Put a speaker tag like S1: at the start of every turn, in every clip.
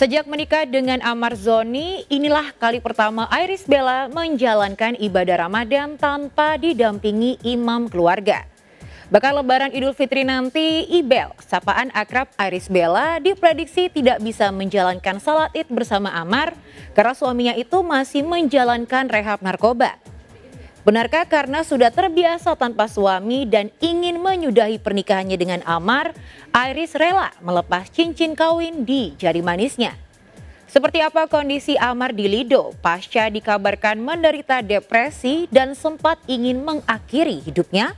S1: Sejak menikah dengan Amar Zoni, inilah kali pertama Iris Bella menjalankan ibadah Ramadan tanpa didampingi imam keluarga. Bahkan Lebaran Idul Fitri nanti, Ibel, sapaan akrab Iris Bella, diprediksi tidak bisa menjalankan salat Id bersama Amar karena suaminya itu masih menjalankan rehab narkoba. Benarkah karena sudah terbiasa tanpa suami dan ingin menyudahi pernikahannya dengan Amar, Iris rela melepas cincin kawin di jari manisnya? Seperti apa kondisi Amar di Lido pasca dikabarkan menderita depresi dan sempat ingin mengakhiri hidupnya?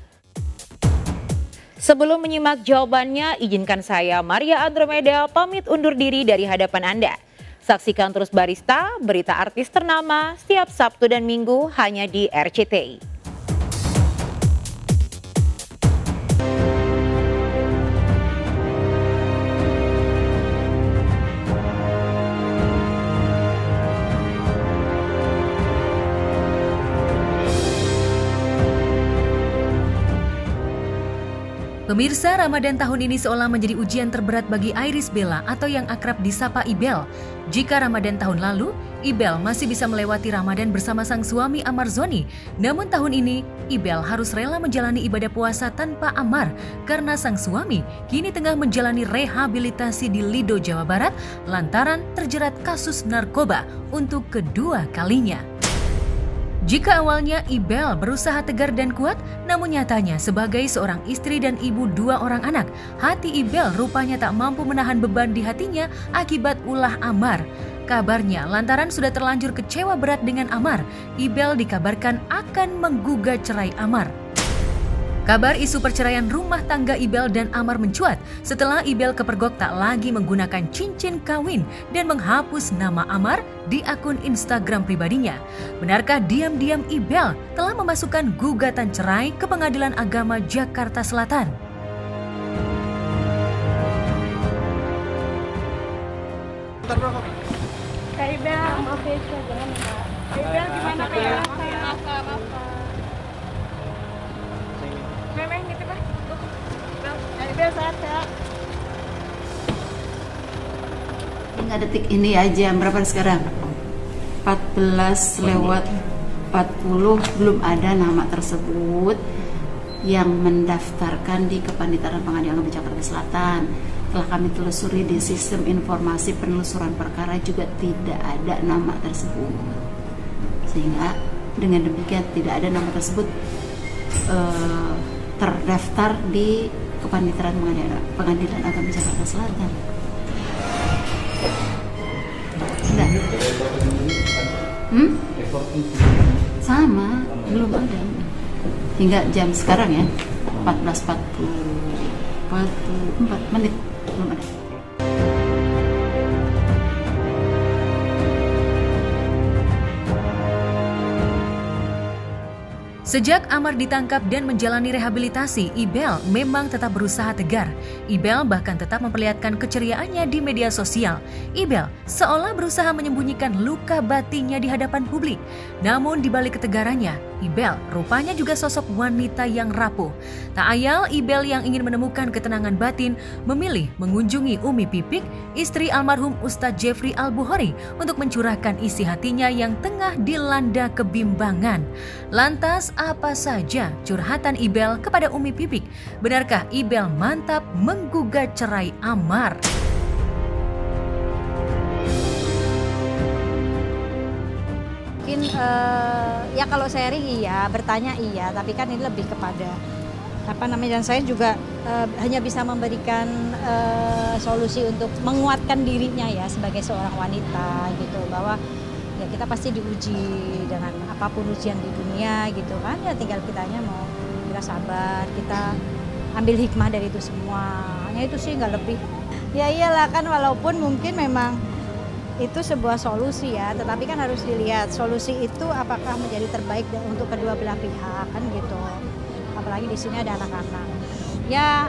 S1: Sebelum menyimak jawabannya, izinkan saya Maria Andromeda pamit undur diri dari hadapan Anda. Saksikan terus Barista, berita artis ternama setiap Sabtu dan Minggu hanya di RCTI.
S2: Pemirsa, Ramadan tahun ini seolah menjadi ujian terberat bagi Iris Bella atau yang akrab disapa Ibel. Jika Ramadan tahun lalu, Ibel masih bisa melewati Ramadan bersama sang suami Amar Zoni. Namun tahun ini, Ibel harus rela menjalani ibadah puasa tanpa Amar karena sang suami kini tengah menjalani rehabilitasi di Lido, Jawa Barat lantaran terjerat kasus narkoba untuk kedua kalinya. Jika awalnya Ibel berusaha tegar dan kuat, namun nyatanya sebagai seorang istri dan ibu dua orang anak, hati Ibel rupanya tak mampu menahan beban di hatinya akibat ulah Amar. Kabarnya lantaran sudah terlanjur kecewa berat dengan Amar, Ibel dikabarkan akan menggugat cerai Amar. Kabar isu perceraian rumah tangga Ibel dan Amar mencuat setelah Ibel kepergok tak lagi menggunakan cincin kawin dan menghapus nama Amar di akun Instagram pribadinya. Benarkah diam-diam Ibel telah memasukkan gugatan cerai ke Pengadilan Agama Jakarta Selatan?
S3: Kak Ibel, maaf ya, jangan Kak. Kak Ibel gimana Kak ya? Maaf. Memang gitu Pak. Kak Ibel sehat ya?
S4: Hingga detik ini aja, berapa sekarang? 14 lewat 40 belum ada nama tersebut yang mendaftarkan di Kepanitiaan Pengadilan Agama Jakarta Selatan. Telah kami telusuri di sistem informasi penelusuran perkara juga tidak ada nama tersebut. Sehingga dengan demikian tidak ada nama tersebut terdaftar di Kepanitiaan Pengadilan Agama Jakarta Selatan. Enggak. Sama, belum ada. Hingga jam sekarang ya, 14.44 menit belum ada.
S2: Sejak Amar ditangkap dan menjalani rehabilitasi, Ibel memang tetap berusaha tegar. Ibel bahkan tetap memperlihatkan keceriaannya di media sosial. Ibel seolah berusaha menyembunyikan luka batinnya di hadapan publik. Namun di balik ketegarannya, Ibel rupanya juga sosok wanita yang rapuh. Tak ayal Ibel yang ingin menemukan ketenangan batin memilih mengunjungi Umi Pipik, istri almarhum Ustadz Jeffrey Al-Bukhari, untuk mencurahkan isi hatinya yang tengah dilanda kebimbangan. Lantas apa saja curhatan Ibel kepada Umi Pipik? Benarkah Ibel mantap menggugat cerai Amar?
S3: Mungkin ya kalau sharing iya, bertanya iya, tapi kan ini lebih kepada dan saya juga hanya bisa memberikan solusi untuk menguatkan dirinya ya sebagai seorang wanita gitu, bahwa ya kita pasti diuji dengan apapun ujian di dunia gitu kan, ya tinggal kitanya mau kita sabar, kita ambil hikmah dari itu semua, hanya itu sih, nggak lebih. Ya iyalah kan, walaupun mungkin memang itu sebuah solusi ya, tetapi kan harus dilihat solusi itu apakah menjadi terbaik untuk kedua belah pihak kan gitu, apalagi di sini ada anak-anak. Ya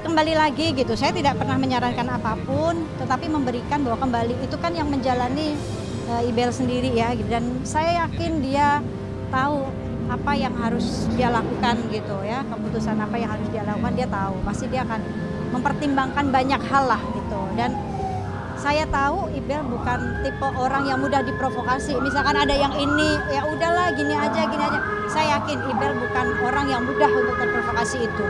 S3: kembali lagi gitu, saya tidak pernah menyarankan apapun, tetapi memberikan bahwa kembali itu kan yang menjalani Ibel sendiri ya, dan saya yakin dia tahu apa yang harus dia lakukan gitu ya, keputusan apa yang harus dia lakukan dia tahu, pasti dia akan mempertimbangkan banyak hal lah gitu. Dan saya tahu Ibel bukan tipe orang yang mudah diprovokasi. Misalkan ada yang ini, ya udahlah gini aja. Saya yakin Ibel bukan orang yang mudah untuk terprovokasi itu.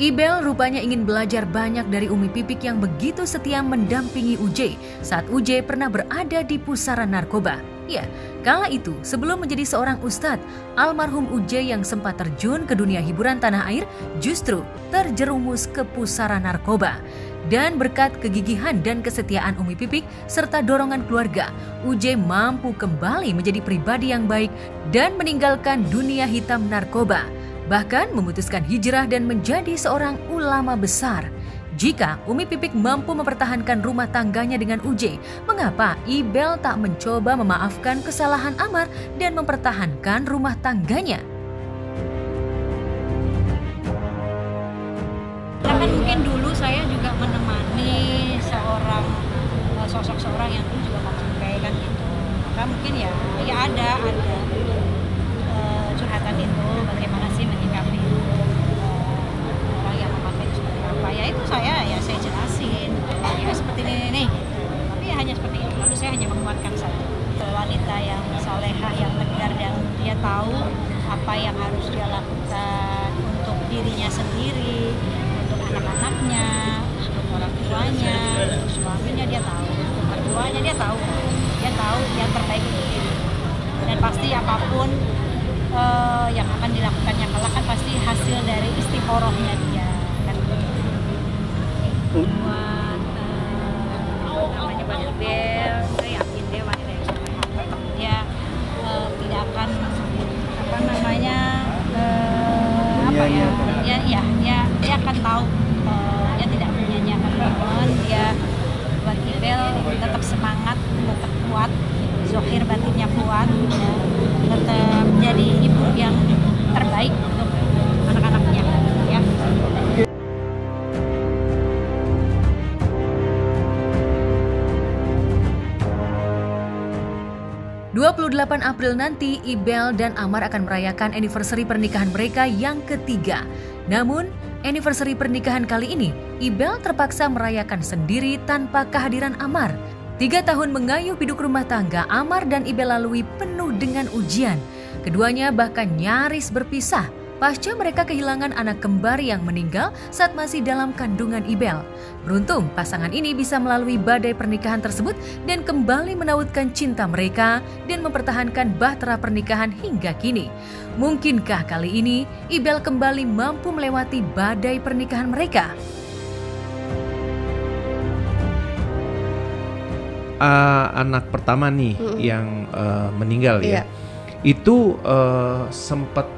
S2: Ibel rupanya ingin belajar banyak dari Umi Pipik yang begitu setia mendampingi UJ saat UJ pernah berada di pusaran narkoba. Ya, kala itu sebelum menjadi seorang ustadz, almarhum UJ yang sempat terjun ke dunia hiburan tanah air justru terjerumus ke pusaran narkoba. Dan berkat kegigihan dan kesetiaan Umi Pipik serta dorongan keluarga, UJ mampu kembali menjadi pribadi yang baik dan meninggalkan dunia hitam narkoba. Bahkan memutuskan hijrah dan menjadi seorang ulama besar. Jika Umi Pipik mampu mempertahankan rumah tangganya dengan UJ, mengapa Ibel tak mencoba memaafkan kesalahan Amar dan mempertahankan rumah tangganya?
S3: Karena mungkin dulu saya juga menemani sosok seorang yang dulu juga pakai kan gitu. Maka mungkin ya ada curhatan itu, bagaimana sih menyikapi orang yang memakai itu seperti apa. Ya itu saya jelasin, ya seperti ini gitu. Tapi ya hanya seperti itu, lalu saya hanya menguatkan saja. Wanita yang salehah, yang tegar, dan dia tahu apa yang harus dia lakukan untuk dirinya sendiri, untuk anak-anaknya, untuk orang tuanya, untuk suaminya dia tahu, untuk mertuanya dia tahu yang terbaik untuk diri. Dan pasti apapun yang akan dilakukannya kelak kan pasti hasil dari istiqorohnya dia kan. Buat namanya Bang Ibel, saya yakin dia wanita yang solehah. Dia tidak akan dia akan tahu dia tidak menyanyiakan momen. Dia buat Ibel tetap semangat, tetap kuat, zahir batinnya kuat, ya, tetap jadi ibu yang terbaik untuk anak-anaknya ya.
S2: 28 April nanti, Ibel dan Amar akan merayakan anniversary pernikahan mereka yang ketiga. Namun, anniversary pernikahan kali ini, Ibel terpaksa merayakan sendiri tanpa kehadiran Amar. 3 tahun mengayuh hidup rumah tangga, Amar dan Ibel lalui penuh dengan ujian. Keduanya bahkan nyaris berpisah pasca mereka kehilangan anak kembar yang meninggal saat masih dalam kandungan Ibel. Beruntung pasangan ini bisa melalui badai pernikahan tersebut dan kembali menautkan cinta mereka dan mempertahankan bahtera pernikahan hingga kini. Mungkinkah kali ini Ibel kembali mampu melewati badai pernikahan mereka?
S5: Anak pertama nih yang meninggal ya, itu sempat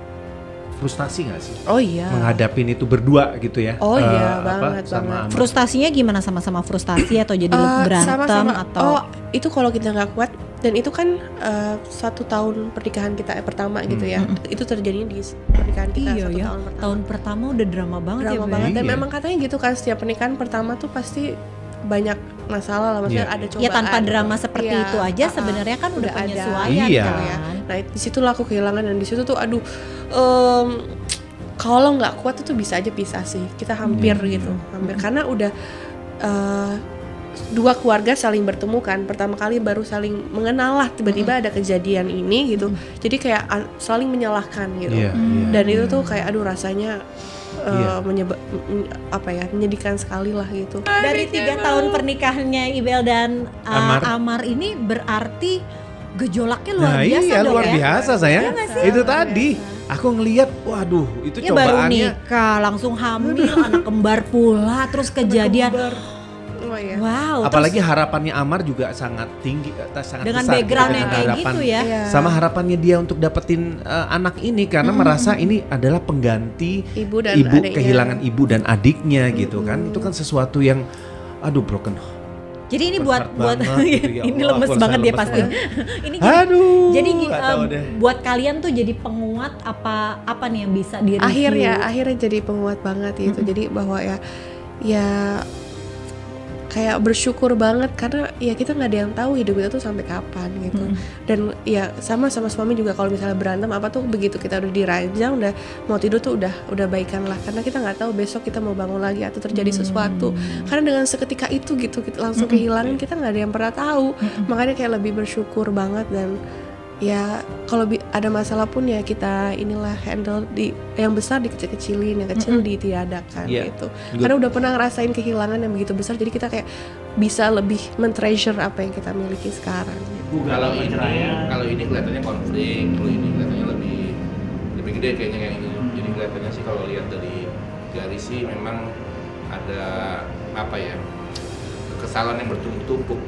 S5: frustasi nggak sih?
S6: Oh iya.
S5: Menghadapin itu berdua gitu ya?
S6: Oh iya, banget.
S7: Frustasinya gimana, sama-sama frustasi atau jadi berantem
S6: sama-sama,
S7: atau?
S6: Oh itu kalau kita nggak kuat, dan itu kan 1 tahun pernikahan kita pertama gitu ya. Itu terjadinya di pernikahan kita 1 tahun pertama.
S7: Tahun pertama udah drama banget.
S6: Drama banget. Dan memang katanya gitu kan, setiap pernikahan pertama tuh pasti banyak masalah lah, maksudnya ada cobaan.
S7: Ya tanpa drama seperti itu aja sebenarnya kan udah penyesuaian kan.
S6: Nah disitulah aku kehilangan, dan disitu tuh aduh, kalau nggak kuat itu bisa aja pisah sih. Kita hampir gitu, hampir, karena udah 2 keluarga saling bertemu kan, pertama kali baru saling mengenal lah, tiba-tiba ada kejadian ini gitu. Jadi kayak saling menyalahkan gitu. Dan itu tuh kayak aduh rasanya menyedihkan sekali lah gitu.
S7: Dari 3 tahun pernikahannya Ibel dan Amar ini berarti gejolaknya luar biasa
S5: iya,
S7: dong
S5: luar biasa sayang. Itu tadi aku ngelihat, waduh itu
S7: ya,
S5: cobaannya.
S7: Baru nikah, langsung hamil, anak kembar pula, terus kejadian. Wow.
S5: Apalagi harapannya Amar juga sangat tinggi, sangat
S7: dengan
S5: besar
S7: background yang kayak
S5: harapan,
S7: gitu ya.
S5: Sama harapannya dia untuk dapetin anak ini, karena merasa ini adalah pengganti ibu kehilangan ibu dan adiknya gitu kan. Itu kan sesuatu yang aduh broken.
S7: Jadi ini buat
S5: gitu, ya
S7: ini
S5: Allah,
S7: lemes banget dia pasti. Ini jadi buat kalian tuh jadi penguat apa nih yang bisa di-review?
S6: Akhirnya jadi penguat banget gitu. Jadi bahwa ya kayak bersyukur banget karena ya kita nggak ada yang tahu hidup kita tuh sampai kapan gitu. Dan ya sama suami juga kalau misalnya berantem apa tuh begitu kita udah diranjang udah mau tidur tuh udah baikan lah, karena kita nggak tahu besok kita mau bangun lagi atau terjadi sesuatu. Karena dengan seketika itu gitu kita langsung kehilangan, kita nggak ada yang pernah tahu. Makanya kayak lebih bersyukur banget, dan ya kalau ada masalah pun ya kita inilah handle, di yang besar dikecil-kecilin, yang kecil ditiadakan gitu. Karena udah pernah ngerasain kehilangan yang begitu besar, jadi kita kayak bisa lebih men-treasure apa yang kita miliki sekarang.
S8: Kalau ini kelihatannya konflik, kalau ini kelihatannya lebih gede kayaknya yang ini. Jadi kelihatannya sih kalau lihat dari garis sih memang ada apa ya, kesalahan yang bertumpuk-tumpuk.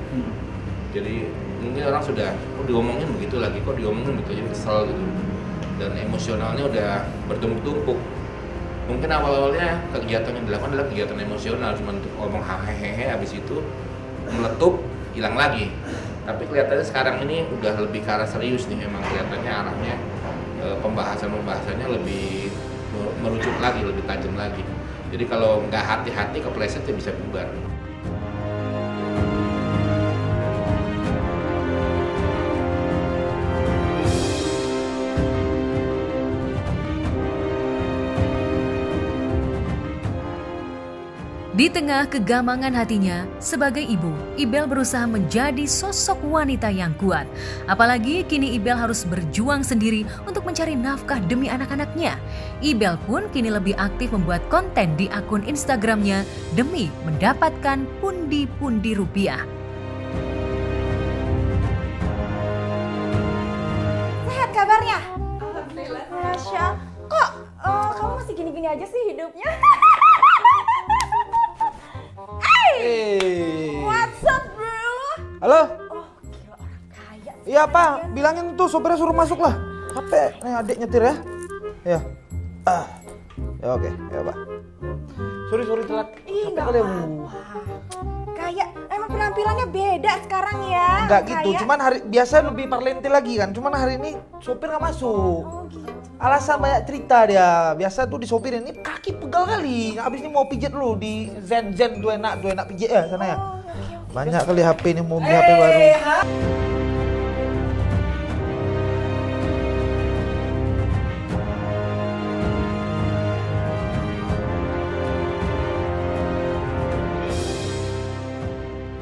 S8: Jadi mungkin orang sudah diomongin begitu lagi, kok diomongin begitu, jadi kesel gitu, dan emosionalnya udah bertumpuk-tumpuk. Mungkin awal-awalnya kegiatan yang dilakukan adalah kegiatan emosional, cuma untuk ngomong hehehe, habis itu meletup, hilang lagi. Tapi kelihatannya sekarang ini udah lebih ke arah serius nih, memang kelihatannya arahnya pembahasannya lebih merucut lagi, lebih tajam lagi. Jadi kalau nggak hati-hati kepleset ya bisa bubar.
S2: Di tengah kegamangan hatinya, sebagai ibu, Ibel berusaha menjadi sosok wanita yang kuat. Apalagi kini Ibel harus berjuang sendiri untuk mencari nafkah demi anak-anaknya. Ibel pun kini lebih aktif membuat konten di akun Instagramnya demi mendapatkan pundi-pundi rupiah.
S9: Sehat kabarnya? Alhamdulillah. Masya, kok kamu masih gini-gini aja sih hidupnya?
S10: Hey.
S9: What's up, bro?
S10: Halo?
S9: Oh, gila orang kaya.
S10: Iya, Pak. Bilangin tuh sopirnya suruh masuk lah. Capek nih adik nyetir ya. Ya. Ya oke. Ya, Pak. Sorry telat.
S9: Ih, nggak apa-apa. Kayak emang penampilannya beda sekarang ya.
S10: Enggak gitu, cuman hari biasa lebih parlente lagi kan. Cuman hari ini sopir nggak masuk.
S9: Oh, gitu.
S10: Alasan banyak cerita dia. Biasa tuh disopirin, ini kaki pegal kali. Habis ini mau pijit dulu di Zen tuh enak pijit ya sana ya. Banyak kali HP ini mau beli HP baru.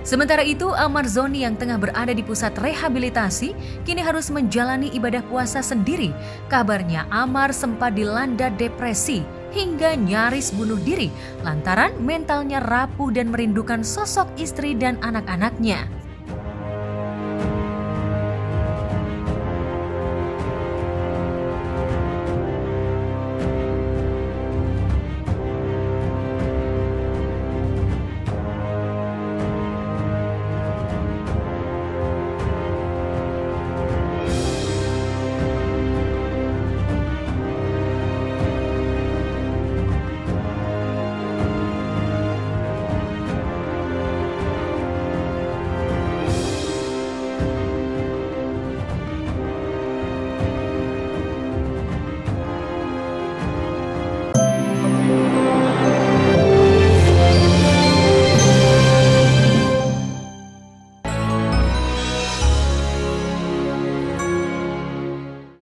S2: Sementara itu, Amarzoni yang tengah berada di pusat rehabilitasi kini harus menjalani ibadah puasa sendiri. Kabarnya Amar sempat dilanda depresi hingga nyaris bunuh diri lantaran mentalnya rapuh dan merindukan sosok istri dan anak-anaknya.